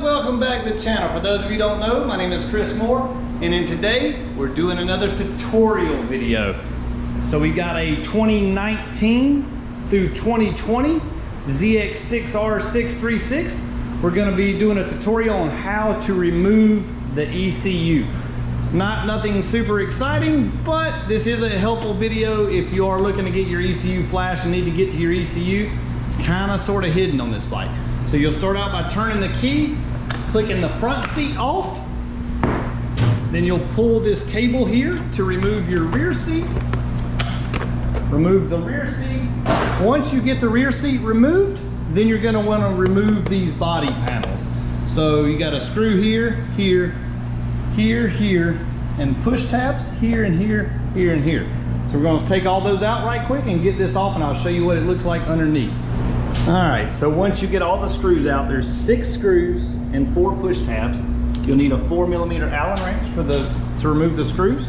welcome back to the channel. For those of you who don't know, my name is Chris Moore, and in today we're doing another tutorial video. So we got a 2019 through 2020 ZX-6R 636. We're going to be doing a tutorial on how to remove the ECU. Nothing super exciting, but this is a helpful video if you are looking to get your ECU flashed and need to get to your ECU. It's kind of sort of hidden on this bike. So you'll start out by turning the key, clicking the front seat off. Then you'll pull this cable here to remove your rear seat. Remove the rear seat. Once you get the rear seat removed, then you're going to want to remove these body panels. So you got a screw here, here, here, here, and push tabs here and here, here and here. So we're going to take all those out right quick and get this off, and I'll show you what it looks like underneath. All right, so once you get all the screws out, there's 6 screws and 4 push tabs. You'll need a 4mm Allen wrench to remove the screws.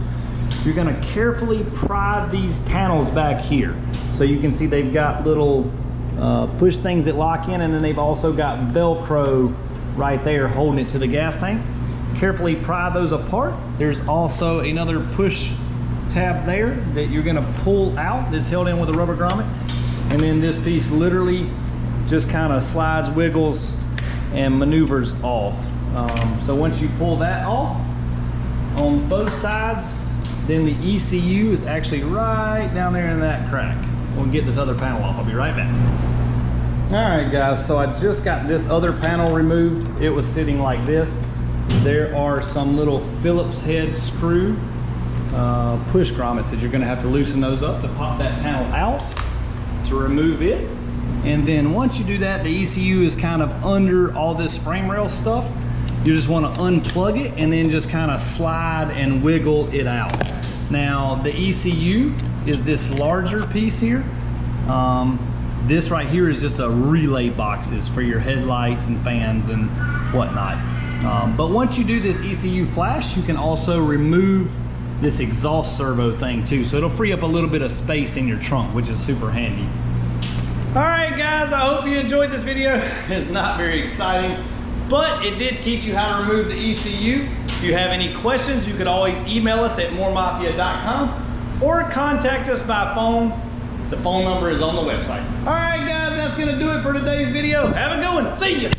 You're going to carefully pry these panels back here. So you can see they've got little push things that lock in, and then they've also got Velcro right there holding it to the gas tank. Carefully pry those apart. There's also another push tab there that you're going to pull out that's held in with a rubber grommet. And then this piece literally just kind of slides, wiggles, and maneuvers off. So once you pull that off on both sides, then the ECU is actually right down there in that crack. We'll get this other panel off. I'll be right back. All right, guys, so I just got this other panel removed. It was sitting like this. There are some little Phillips head screw push grommets that you're going to have to loosen those up to pop that panel out to remove it. And then once you do that, the ECU is kind of under all this frame rail stuff. You just want to unplug it and then just kind of slide and wiggle it out. Now the ECU is this larger piece here. This right here is just a relay boxes for your headlights and fans and whatnot. But once you do this ECU flash, you can also remove this exhaust servo thing too. So it'll free up a little bit of space in your trunk, which is super handy. All right, guys, I hope you enjoyed this video. It's not very exciting, but it did teach you how to remove the ECU. If you have any questions, you could always email us at moremafia.com or contact us by phone. The phone number is on the website. All right, guys, that's gonna do it for today's video. Have a good one. See ya.